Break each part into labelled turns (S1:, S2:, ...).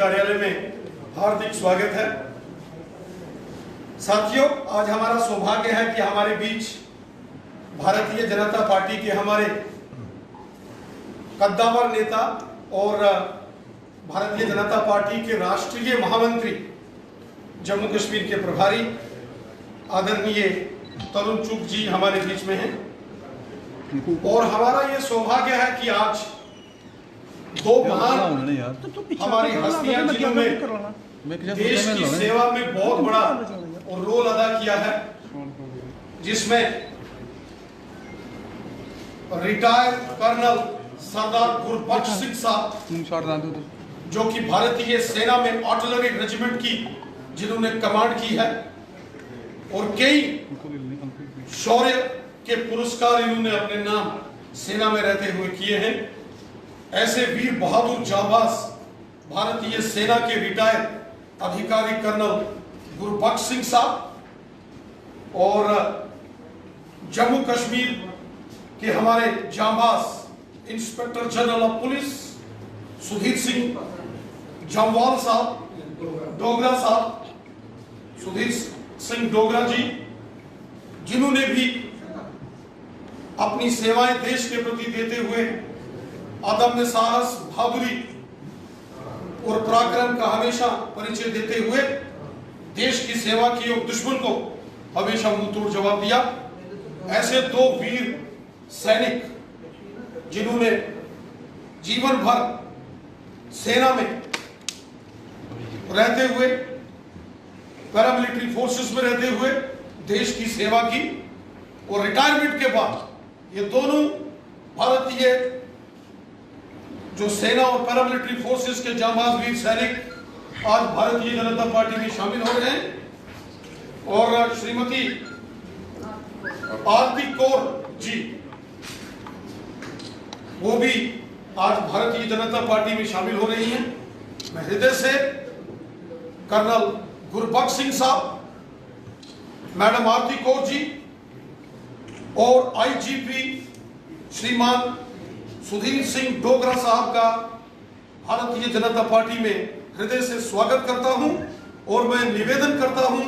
S1: कार्यालय में हार्दिक स्वागत है। साथियों, आज हमारा सौभाग्य है कि हमारे बीच भारतीय जनता पार्टी के हमारे कद्दावर नेता और भारतीय जनता पार्टी के राष्ट्रीय महामंत्री, जम्मू कश्मीर के प्रभारी आदरणीय तरुण चुग जी हमारे बीच में हैं। और हमारा ये सौभाग्य है कि आज दो महान हमारी हस्तियां जिन्होंने देश की सेवा में बहुत बड़ा और रोल अदा किया है, जिसमें रिटायर्ड कर्नल सरदार गुरबख्श सिंह साहब, जो कि भारतीय सेना में आर्टिलरी रेजिमेंट की जिन्होंने कमांड की है और कई शौर्य के पुरस्कार इन्होंने अपने नाम सेना में रहते हुए किए हैं। ऐसे वीर बहादुर जांबाज भारतीय सेना के रिटायर्ड अधिकारी कर्नल गुरबख्श सिंह साहब और जम्मू कश्मीर के हमारे जांबाज inspector general of police Sudhir Singh Jamwal साहब, डोगरा साहब, सुधीर सिंह डोगरा जी, जिन्होंने भी अपनी सेवाएं देश के प्रति देते हुए अदम्य साहस, बहादुरी और पराक्रम का हमेशा परिचय देते हुए देश की सेवा की और दुश्मन को हमेशा मुंहतोड़ जवाब दिया। ऐसे दो वीर सैनिक जिन्होंने जीवन भर सेना में रहते हुए, पैरामिलिट्री फोर्सेस में रहते हुए देश की सेवा की और रिटायरमेंट के बाद ये दोनों भारतीय जो सेना और पैरामिलिट्री फोर्सेस के जांबाज वीर सैनिक आज भारतीय जनता पार्टी में शामिल हो रहे हैं। और श्रीमती आरती कौर जी, वो भी आज भारतीय जनता पार्टी में शामिल हो रही हैं। मैं हृदय से कर्नल गुरबख्श सिंह साहब, मैडम आरती कौर जी और आईजीपी श्रीमान सुधीर सिंह डोगरा साहब का भारतीय जनता पार्टी में हृदय से स्वागत करता हूं। और मैं निवेदन करता हूं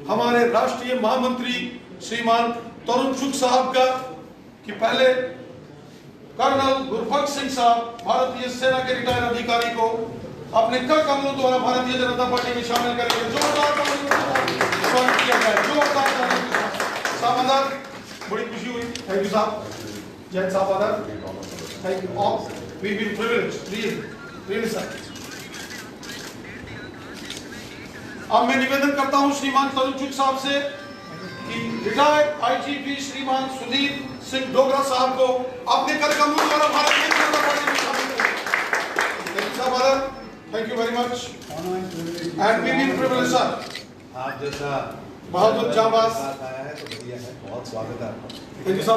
S1: हमारे राष्ट्रीय महामंत्री श्रीमान तरुण चुग साहब का कि पहले कर्नल गुरबख्श सिंह साहब भारतीय सेना के रिटायर्ड अधिकारी को अपने कर कमलों द्वारा भारतीय जनता पार्टी में शामिल करेंगे। जोरदार स्वागत किया जाए, जोरदार साहब। बड़ी खुशी हुई। थैंक यू साहब, जय साहब। Thank you all. We feel privileged, really sir. अब मैं निवेदन करता हूं श्रीमान तरुण चुग साहब से कि रिटायर्ड आईजीपी श्रीमान सुधीर सिंह डोगरा साहब को अपने कार्यक्रमों द्वारा भारतीय जनता पार्टी में शामिल करें। Thank you very much and we will privilege sir.
S2: आप जैसा
S1: बहादुर जांबाज
S2: आया है तो बढ़िया है, बहुत स्वागत है आपका।
S1: Thank you sir.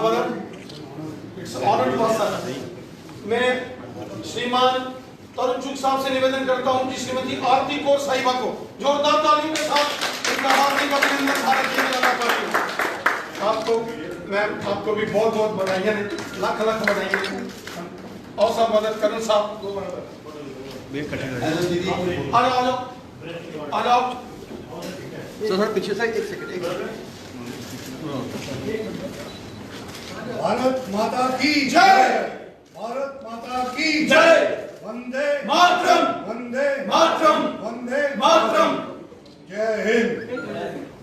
S1: It's honour to us sir. मैं श्रीमान तरुण चुग साहब से निवेदन करता हूं कि श्रीमती आरती कौर साहिबा को जोरदार तालियों के साथ इनका हार्दिक अभिनंदन भारतीय जनता पार्टी। आपको मैम, आपको भी बहुत बहुत बधाइयां, लाख लाख बधाइयां। और सब मदद करो साहब, आ जाओ
S2: सर पीछे से एक सेकंड।
S3: भारत माता की जय, भारत माता की जय, वंदे
S1: मातरम,
S3: वंदे
S1: मातरम,
S3: वंदे
S1: मातरम।
S3: जय हिंद।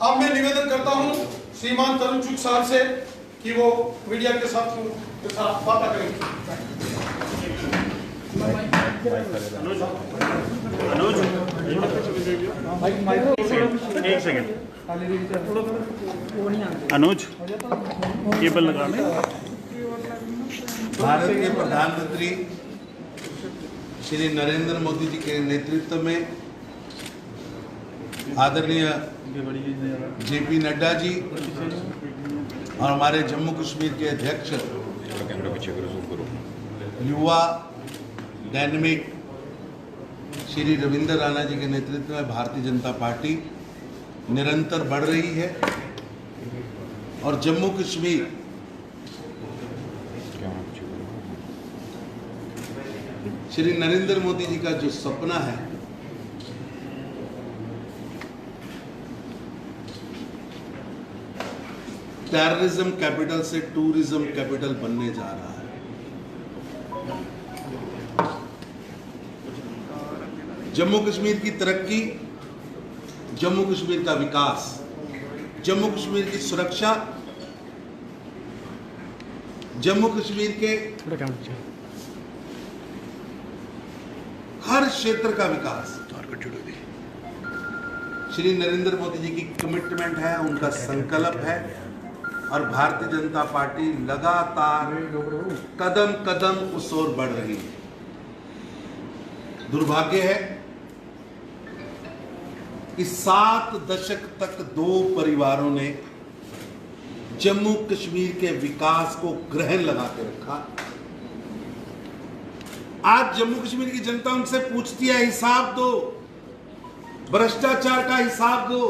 S1: अब मैं निवेदन करता हूं श्रीमान तरुण चुग साहब से कि वो मीडिया के साथ बात करेंगे।
S4: एक सेकंड अनुज, केबल लगा ले।
S2: भारत के प्रधानमंत्री श्री नरेंद्र मोदी जी के नेतृत्व में आदरणीय जेपी नड्डा जी और हमारे जम्मू कश्मीर के अध्यक्ष युवा डायनेमिक श्री रविंद्र राणा जी के नेतृत्व में भारतीय जनता पार्टी निरंतर बढ़ रही है और जम्मू कश्मीर श्री नरेंद्र मोदी जी का जो सपना है टेररिज्म कैपिटल से टूरिज्म कैपिटल बनने जा रहा है। जम्मू कश्मीर की तरक्की, जम्मू कश्मीर का विकास, जम्मू कश्मीर की सुरक्षा, जम्मू कश्मीर के हर क्षेत्र का विकास श्री नरेंद्र मोदी जी की कमिटमेंट है, उनका संकल्प है। और भारतीय जनता पार्टी लगातार कदम कदम उस ओर बढ़ रही है। दुर्भाग्य है कि 7 दशक तक 2 परिवारों ने जम्मू कश्मीर के विकास को ग्रहण लगा के रखा। आज जम्मू कश्मीर की जनता उनसे पूछती है, हिसाब दो, भ्रष्टाचार का हिसाब दो।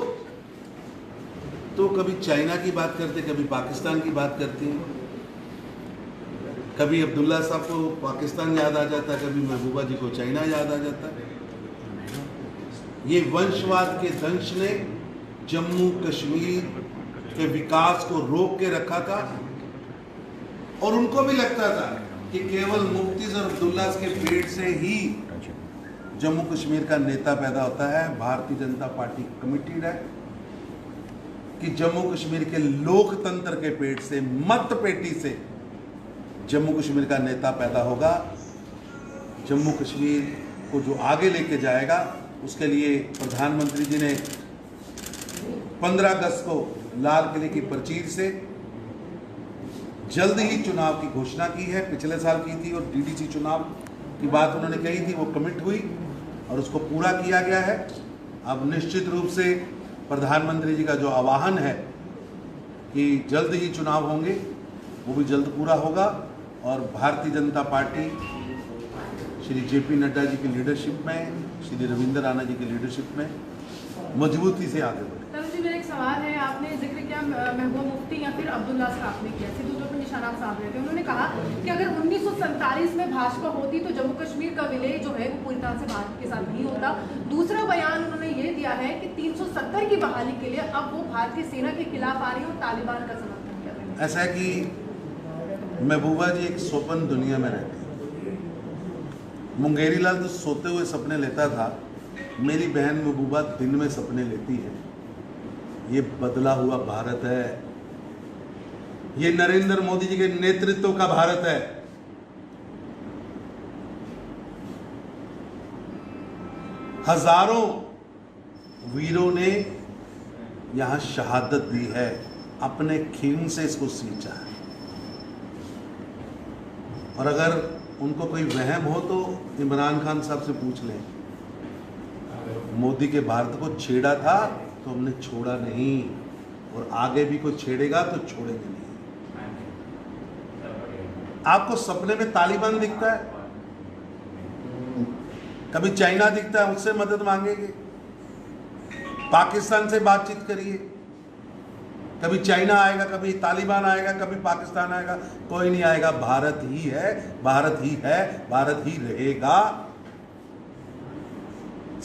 S2: तो कभी चाइना की बात करते, कभी पाकिस्तान की बात करते हैं, कभी अब्दुल्ला साहब को पाकिस्तान याद आ जाता है, कभी महबूबा जी को चाइना याद आ जाता है। ये वंशवाद के दंश ने जम्मू कश्मीर के विकास को रोक के रखा था। और उनको भी लगता था कि केवल मुफ्ती और अब्दुल्ला के पेट से ही जम्मू कश्मीर का नेता पैदा होता है। भारतीय जनता पार्टी कमिटेड है कि जम्मू कश्मीर के लोकतंत्र के पेट से, मत पेटी से जम्मू कश्मीर का नेता पैदा होगा। जम्मू कश्मीर को जो आगे लेके जाएगा, उसके लिए प्रधानमंत्री जी ने 15 अगस्त को लाल किले की प्राचीर से जल्द ही चुनाव की घोषणा की है। पिछले साल की थी और डीडीसी चुनाव की बात उन्होंने कही थी, वो कमिट हुई और उसको पूरा किया गया है। अब निश्चित रूप से प्रधानमंत्री जी का जो आह्वान है कि जल्द ही चुनाव होंगे, वो भी जल्द पूरा होगा। और भारतीय जनता पार्टी श्री जेपी नड्डा जी की लीडरशिप में, श्री रविंद्र राणा जी की लीडरशिप में मजबूती से आगे बढ़े।
S5: तरुण जी, मेरा एक सवाल है। आपने जिक्र किया महबूबा मुफ्ती या फिर अब्दुल्ला से आपने किया, सिद्धू तो अपने निशाना साध रहे थे। उन्होंने कहा कि अगर 1947 में भाजपा होती तो जम्मू कश्मीर का विलय जो है वो पूरी तरह से भारत के साथ नहीं होता। दूसरा बयान उन्होंने ये दिया है कि 370 की बहाली के लिए अब वो भारतीय सेना के खिलाफ आ रही है और तालिबान का समर्थन कर रहे हैं।
S2: ऐसा है कि महबूबा जी एक स्वप्न दुनिया में रहती है। मुंगेरी लाल तो सोते हुए सपने लेता था, मेरी बहन महबूबा दिन में सपने लेती है। ये बदला हुआ भारत है, ये नरेंद्र मोदी जी के नेतृत्व का भारत है। हजारों वीरों ने यहां शहादत दी है, अपने खून से इसको सींचा है। और अगर उनको कोई वहम हो तो इमरान खान साहब से पूछ लें, मोदी के भारत को छेड़ा था तो हमने छोड़ा नहीं, और आगे भी कोई छेड़ेगा तो छोड़ेंगे नहीं। आपको सपने में तालिबान दिखता है, कभी चाइना दिखता है, उससे मदद मांगेंगे। पाकिस्तान से बातचीत करिए, कभी चाइना आएगा, कभी तालिबान आएगा, कभी पाकिस्तान आएगा, कोई नहीं आएगा। भारत ही है, भारत ही है, भारत ही रहेगा।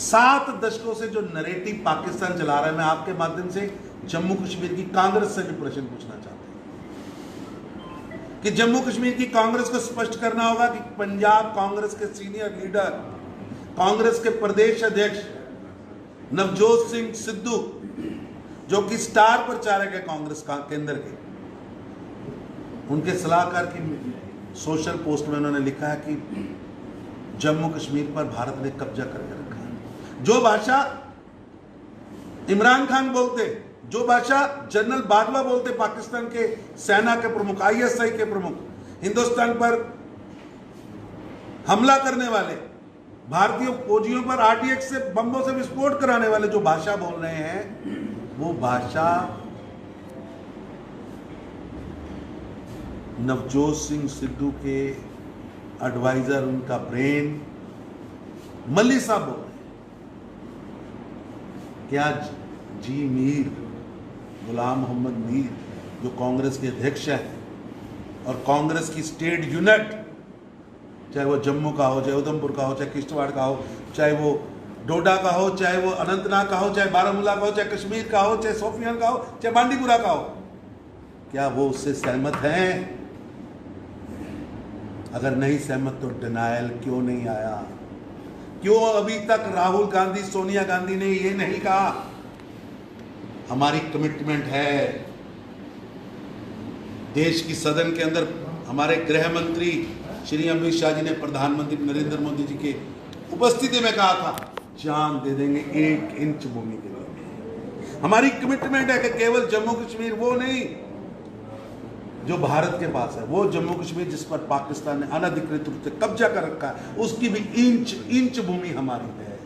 S2: 7 दशकों से जो नैरेटिव पाकिस्तान चला रहा है, मैं आपके माध्यम से जम्मू कश्मीर की कांग्रेस से भी प्रश्न पूछना चाहता हूं कि जम्मू कश्मीर की कांग्रेस को स्पष्ट करना होगा कि पंजाब कांग्रेस के सीनियर लीडर, कांग्रेस के प्रदेश अध्यक्ष नवजोत सिंह सिद्धू, जो कि स्टार प्रचारक है कांग्रेस का केंद्र के, उनके सलाहकार की सोशल पोस्ट में उन्होंने लिखा है कि जम्मू कश्मीर पर भारत ने कब्जा करके रखा है। जो भाषा इमरान खान बोलते, जो भाषा जनरल बाजवा बोलते, पाकिस्तान के सेना के प्रमुख, आईएसआई के प्रमुख, हिंदुस्तान पर हमला करने वाले, भारतीय फौजियों पर आरडीएक्स से बम्बों से विस्फोट कराने वाले जो भाषा बोल रहे हैं, वो भाषा नवजोत सिंह सिद्धू के एडवाइजर, उनका ब्रेन मल्ली साहब बोल रहे हैं। क्या जी मीर, गुलाम मोहम्मद मीर, जो कांग्रेस के अध्यक्ष हैं और कांग्रेस की स्टेट यूनिट, चाहे वो जम्मू का हो, चाहे उधमपुर का हो, चाहे किश्तवाड़ का हो, चाहे वो डोडा का हो, चाहे वो अनंतनाग का हो, चाहे बारामूला का हो, चाहे कश्मीर का हो, चाहे सोफियान का हो, चाहे बांदीपुरा का हो, क्या वो उससे सहमत हैं? अगर नहीं सहमत तो डिनायल क्यों नहीं आया? क्यों अभी तक राहुल गांधी, सोनिया गांधी ने ये नहीं कहा हमारी कमिटमेंट है? देश की सदन के अंदर हमारे गृह मंत्री श्री अमित शाह जी ने प्रधानमंत्री नरेंद्र मोदी जी के उपस्थिति में कहा था जान दे देंगे 1 इंच भूमि के लिए। हमारी कमिटमेंट है कि केवल जम्मू कश्मीर वो नहीं जो भारत के पास है, वो जम्मू कश्मीर जिस पर पाकिस्तान ने अनधिकृत रूप से कब्जा कर रखा है, उसकी भी इंच भूमि हमारी है।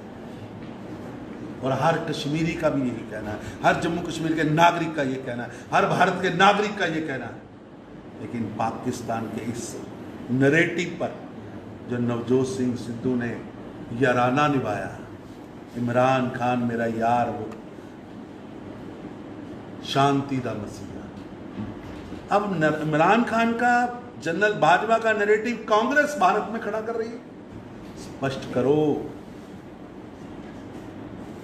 S2: और हर कश्मीरी का भी यही कहना है, हर जम्मू कश्मीर के नागरिक का ये कहना है, हर भारत के नागरिक का ये कहना है। लेकिन पाकिस्तान के इस नरेटिव पर जो नवजोत सिंह सिद्धू ने याराना निभाया, इमरान खान मेरा यार वो शांति दा मसीहा, अब इमरान खान का जनरल बाजवा का नैरेटिव कांग्रेस भारत में खड़ा कर रही है। स्पष्ट करो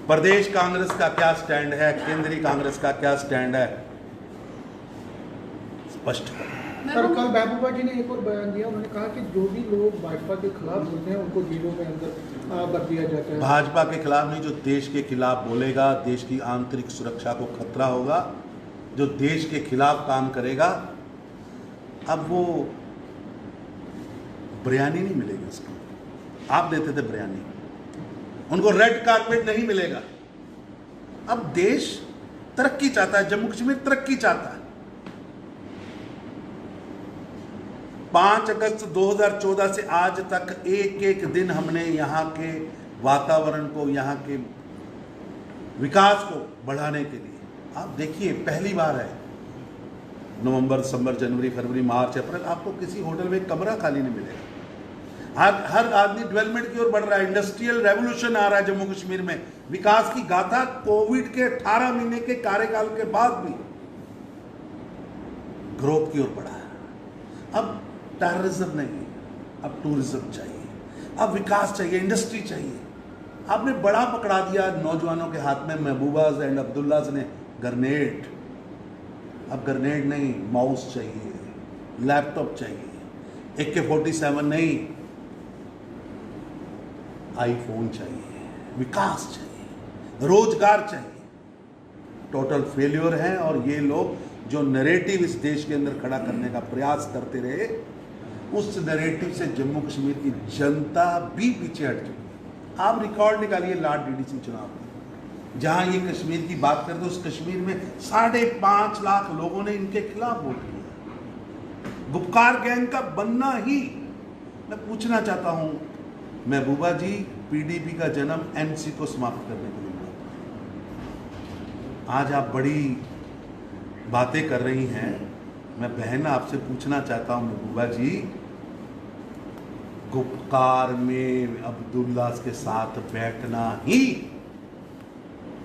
S2: प्रदेश कांग्रेस का क्या स्टैंड है, केंद्रीय कांग्रेस का क्या स्टैंड है, स्पष्ट करो।
S6: सर कल महबूबा जी ने एक और बयान दिया, उन्होंने कहा कि जो भी लोग भाजपा के खिलाफ बोलते हैं उनको जेलों में अंदर भर दिया जाता है।
S2: भाजपा के खिलाफ नहीं, जो देश के खिलाफ बोलेगा, देश की आंतरिक सुरक्षा को खतरा होगा, जो देश के खिलाफ काम करेगा, अब वो बिरयानी नहीं मिलेगी उसको। आप देते थे बिरयानी, उनको रेड कारपेट नहीं मिलेगा। अब देश तरक्की चाहता है, जम्मू कश्मीर तरक्की चाहता है। 5 अगस्त 2014 से आज तक एक दिन हमने यहाँ के वातावरण को, यहाँ के विकास को बढ़ाने के लिए, आप देखिए पहली बार है नवंबर, दिसंबर, जनवरी, फरवरी, मार्च, अप्रैल आपको किसी होटल में कमरा खाली नहीं मिलेगा। हर आदमी डेवलपमेंट की ओर बढ़ रहा है, इंडस्ट्रियल रेवोल्यूशन आ रहा है जम्मू कश्मीर में। विकास की गाथा कोविड के 18 महीने के कार्यकाल के बाद भी ग्रोथ की ओर बढ़ा है। अब टेररिज्म नहीं, अब टूरिज्म चाहिए, अब विकास चाहिए, इंडस्ट्री चाहिए। आपने बड़ा पकड़ा दिया नौजवानों के हाथ में, महबूबाज एंड अब्दुल्लाज ने ग्रेनेड। अब ग्रेनेड नहीं, माउस चाहिए, लैपटॉप चाहिए, AK-47 नहीं, आईफोन चाहिए, विकास चाहिए, रोजगार चाहिए। टोटल फेल्योर है। और ये लोग जो नैरेटिव इस देश के अंदर खड़ा करने का प्रयास करते रहे, उस नैरेटिव से जम्मू कश्मीर की जनता भी पीछे हट चुकी है। आप रिकॉर्ड निकालिए लाट DDC चुनाव में, जहां ये कश्मीर की बात करते, उस कश्मीर में 5.5 लाख लोगों ने इनके खिलाफ वोट किया। गुपकार गैंग का बनना ही, मैं पूछना चाहता हूं महबूबा जी, PDP का जन्म NC को समाप्त करने के लिए हुआ। आज आप बड़ी बातें कर रही हैं। मैं बहन आपसे पूछना चाहता हूं महबूबा जी, गुपकार में अब्दुल्ला के साथ बैठना ही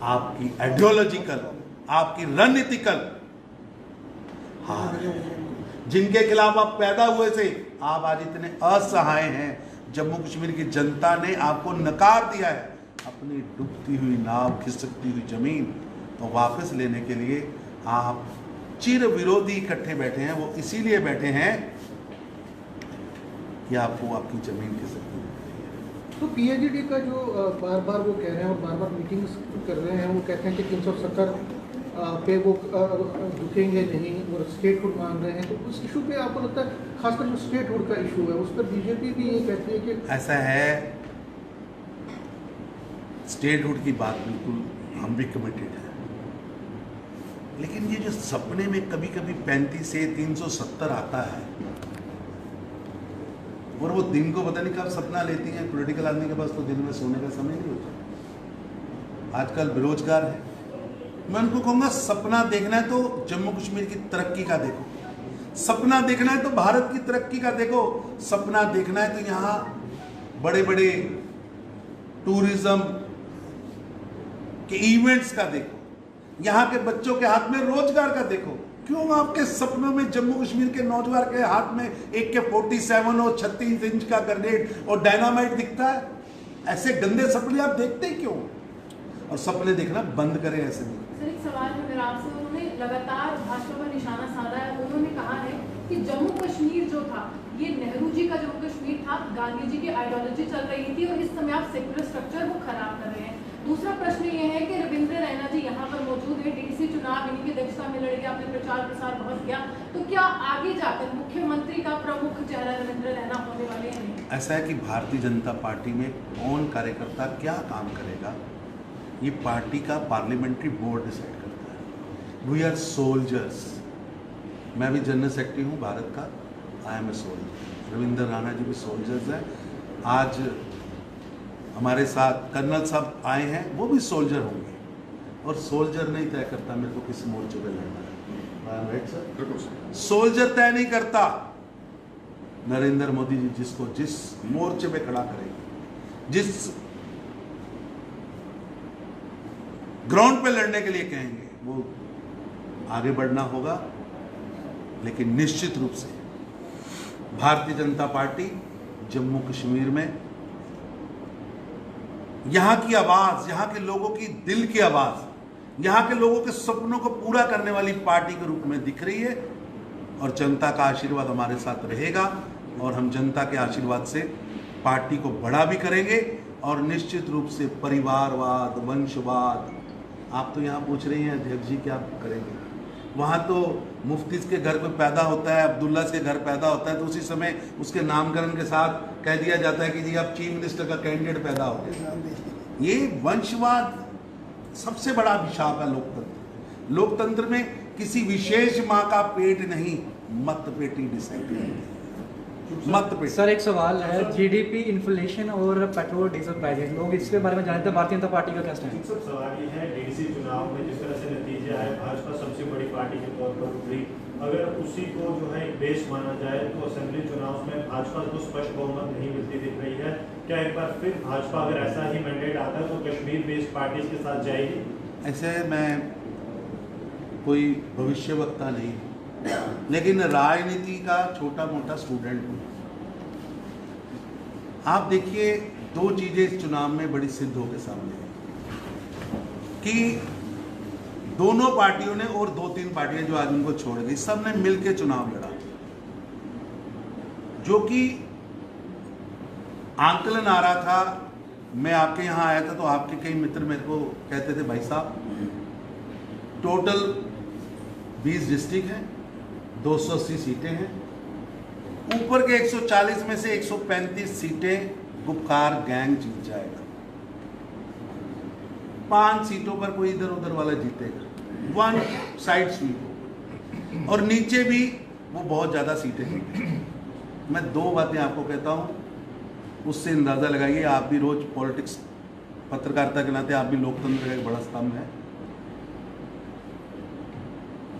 S2: आपकी आइडियोलॉजिकल, आपकी रणनीतिकल हार है। जिनके खिलाफ आप पैदा हुए थे, आप आज इतने असहाय हैं। जम्मू कश्मीर की जनता ने आपको नकार दिया है। अपनी डूबती हुई नाव, खिसकती हुई जमीन तो वापस लेने के लिए आप चिर विरोधी इकट्ठे बैठे हैं। वो इसीलिए बैठे हैं कि आपको आपकी जमीन खिसकती है।
S6: तो PAGD का जो बार बार वो कह रहे हैं और बार बार मीटिंग्स कर रहे हैं, वो कहते हैं कि 370 पे वो झुकेंगे नहीं और स्टेटहुड मांग रहे हैं। तो उस इशू पे आपको लगता है, खासकर जो स्टेटहुड का इशू है, उस पर BJP भी ये कहती है कि
S2: ऐसा है, स्टेटहुड की बात बिल्कुल हम भी कमिटेड है। लेकिन ये जो सपने में कभी कभी 35 से 370 आता है, और वो दिन को पता नहीं कब सपना लेती हैं। पॉलिटिकल आदमी के पास तो दिन में सोने का समय नहीं होता। आजकल बेरोजगार है। मैं उनको कहूँगा, सपना देखना है तो जम्मू कश्मीर की तरक्की का देखो, सपना देखना है तो भारत की तरक्की का देखो, सपना देखना है तो यहाँ बड़े बड़े टूरिज्म के इवेंट्स का देखो, यहाँ के बच्चों के हाथ में रोजगार का देखो। क्यों आपके सपनों में जम्मू कश्मीर के नौजवान के हाथ में AK-47 और 36 इंच का ग्रेनेड और डायनामाइट दिखता है? ऐसे गंदे सपने आप देखते क्यों? और सपने देखना बंद करें। ऐसे नहीं।
S5: सर, एक सवाल है मेरा आपसे। उन्होंने लगातार भाजपा पर निशाना साधा है। उन्होंने कहा है कि जम्मू कश्मीर जो था ये नेहरू जी का जम्मू कश्मीर था, गांधी जी की आइडियोलॉजी चल रही थी और इस समय आप सेक्युलर स्ट्रक्चर वो खराब कर रहे हैं। दूसरा प्रश्न ये है कि रविंद्र रैना जी यहाँ पर मौजूद है, डीडीसी चुनाव इन्हीं की अध्यक्षता में लड़े, आपने प्रचार प्रसार बहुत किया, तो क्या आगे जाकर मुख्यमंत्री का प्रमुख चेहरा रविंद्र रैना होने वाले हैं?
S2: ऐसा है कि भारतीय जनता पार्टी में कौन कार्यकर्ता क्या काम करेगा ये पार्टी का पार्लियामेंट्री बोर्ड डिसाइड करता है। We are soldiers. मैं भी जनरल सेक्रेटरी हूँ भारत का, I am a soldier. Ravindra Rana ji भी सोल्जर्स हैं। आज हमारे साथ कर्नल साहब आए हैं, वो भी सोल्जर होंगे। और सोल्जर नहीं तय करता मेरे को किस मोर्चे पे लड़ना है, राइट सर? सोल्जर तय नहीं करता। नरेंद्र मोदी जी जिसको जिस मोर्चे पे खड़ा करेंगे, जिस ग्राउंड पे लड़ने के लिए कहेंगे, वो आगे बढ़ना होगा। लेकिन निश्चित रूप से भारतीय जनता पार्टी जम्मू कश्मीर में यहां की आवाज, यहां के लोगों की दिल की आवाज, यहां के लोगों के सपनों को पूरा करने वाली पार्टी के रूप में दिख रही है। और जनता का आशीर्वाद हमारे साथ रहेगा और हम जनता के आशीर्वाद से पार्टी को बड़ा भी करेंगे। और निश्चित रूप से परिवारवाद, वंशवाद, आप तो यहाँ पूछ रही हैं अध्यक्ष जी क्या करेंगे, वहाँ तो मुफ्ती के घर पे पैदा होता है, अब्दुल्ला के घर पैदा होता है, तो उसी समय उसके नामकरण के साथ कह दिया जाता है कि जी आप चीफ मिनिस्टर का कैंडिडेट पैदा हो गए। ये वंशवाद सबसे बड़ा अभिशाप है लोकतंत्र। लोकतंत्र में किसी विशेष माँ का पेट नहीं, मत पेटी डिसाइड करती है। मत पेटी।
S7: सर, एक सवाल है, जीडीपी, इन्फ्लेशन और पेट्रोल डीजल प्राइसेस, लोग इसके बारे में जानते हैं, भारतीय जनता पार्टी का क्या स्टैंड है?
S8: सब सवाल ये है, डीडीसी चुनाव में जिस तरह से नतीजे आए, भाजपा सबसे बड़ी पार्टी के तौर पर उभरी, अगर उसी को जो है एक बेस माना जाए तो असेंबली चुनाव में भाजपा को स्पष्ट बहुमत नहीं मिलती दिख रही है। क्या एक बार फिर भाजपा अगर ऐसा ही मैंडेट आता है तो कश्मीर बेस्ड पार्टी के साथ जाएगी?
S2: ऐसे मैं कोई भविष्यवक्ता नहीं, लेकिन राजनीति का छोटा मोटा स्टूडेंट हूँ। आप देखिए, दो चीजें इस चुनाव में बड़ी सिद्ध होकर सामने है कि दोनों पार्टियों ने और दो तीन पार्टियां जो आज उनको छोड़ गई, सब ने मिलकर चुनाव लड़ा। जो कि आंकलन आ रहा था, मैं आपके यहां आया था तो आपके कई मित्र मेरे को कहते थे भाई साहब टोटल 20 डिस्ट्रिक्ट हैं, 280 सीटें हैं, ऊपर के 140 में से 135 सीटें गुपकार गैंग जीत जाएगा, 5 सीटों पर कोई इधर उधर वाला जीतेगा, 1 साइड स्वीप होगा, और नीचे भी वो बहुत ज्यादा सीटें जीतेंगे। मैं दो बातें आपको कहता हूं, उससे अंदाजा लगाइए। आप भी रोज पॉलिटिक्स, पत्रकारिता के नाते आप भी लोकतंत्र का एक बड़ा स्तंभ है।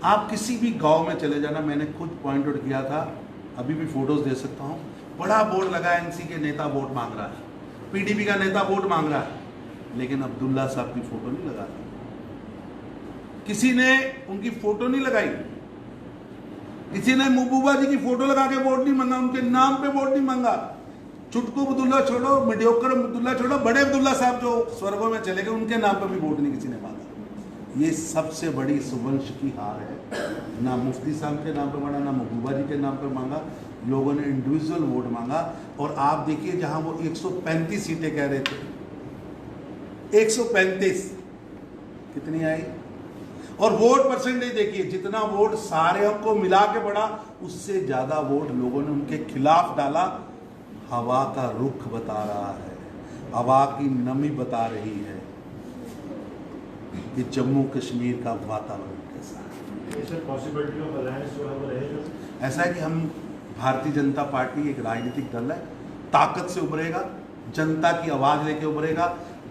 S2: आप किसी भी गांव में चले जाना, मैंने खुद पॉइंट आउट किया था, अभी भी फोटोज दे सकता हूं, बड़ा बोर्ड लगा है, एनसी के नेता वोट मांग रहा है, पीडीपी का नेता वोट मांग रहा है, लेकिन अब्दुल्ला साहब की फोटो नहीं लगा दी, किसी ने उनकी फोटो नहीं लगाई, किसी ने महबूबा जी की फोटो लगा के वोट नहीं मांगा, उनके नाम पे वोट नहीं मांगा। चुटकू अब्दुल्ला छोड़ो, मीडियोकर अब्दुल्ला छोड़ो, बड़े अब्दुल्ला साहब जो स्वर्गों में चले गए, उनके नाम पे भी वोट नहीं किसी ने मांगा। ये सबसे बड़ी सुवंश की हार है। ना मुफ्ती साहब के नाम पे मांगा, ना महबूबा जी के नाम पे मांगा, लोगों ने इंडिविजुअल वोट मांगा। और आप देखिए, जहां वो 135 सीटें कह रहे थे, 135 कितनी आई? और वोट परसेंटेज देखिए, जितना वोट सारे को मिला के पड़ा, उससे ज्यादा वोट लोगों ने उनके खिलाफ डाला। हवा का रुख बता रहा है, हवा की नमी बता रही है कि जम्मू कश्मीर का वातावरण कैसा है।
S8: पॉसिबिलिटी ऑफ अलायंस जो है वो रहेगा।
S2: ऐसा है कि हम भारतीय जनता पार्टी एक राजनीतिक दल है, ताकत से उभरेगा, जनता की आवाज लेके उभरेगा,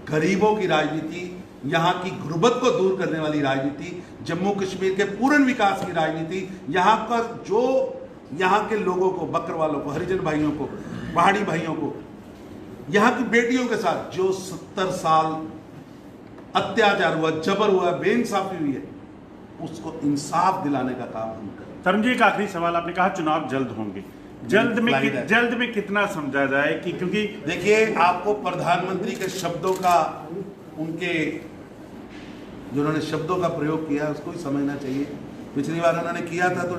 S2: गरीबों की राजनीति, यहाँ की गुर्बत को दूर करने वाली राजनीति, जम्मू कश्मीर के पूर्ण विकास की राजनीति, यहाँ पर जो यहाँ के लोगों को, बकरवालों को, हरिजन भाइयों को, पहाड़ी भाइयों को, यहाँ की बेटियों के साथ जो 70 साल अत्याचार हुआ, जबर हुआ, बेइंसाफी हुई है, उसको इंसाफ दिलाने का काम हम करें।
S4: तरुण जी, एक आखिरी सवाल, आपने कहा चुनाव जल्द होंगे, जल्द में कितना समझा जाए कि, क्योंकि
S2: देखिए, आपको प्रधानमंत्री के शब्दों का, उनके जो उन्होंने शब्दों का प्रयोग किया उसको भी समझना चाहिए। पिछली बार उन्होंने किया था तो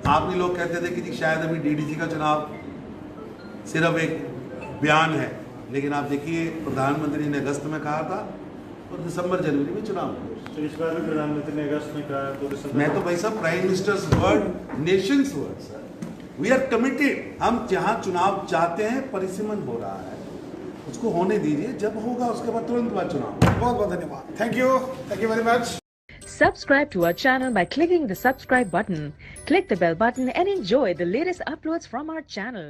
S2: आप भी लोग कहते थे कि जी शायद अभी डीडीसी का चुनाव सिर्फ एक बयान है, लेकिन आप देखिए प्रधानमंत्री ने अगस्त में कहा था और दिसंबर जनवरी में चुनाव हुआ।
S8: तो इस बार भी प्रधानमंत्री ने अगस्त में कहा तो दिसंबर।
S2: मैं तो भाई साहब prime minister's word nation's word sir, we are committed. हम जहां चुनाव चाहते हैं परिसीमन हो रहा है, उसको होने दीजिए, जब होगा उसके बाद तुरंत बाद चुनाव।
S3: बहुत बहुत धन्यवाद। Thank you very much.
S9: Subscribe to our channel by clicking the subscribe button. Click the bell button and enjoy the latest uploads from our channel.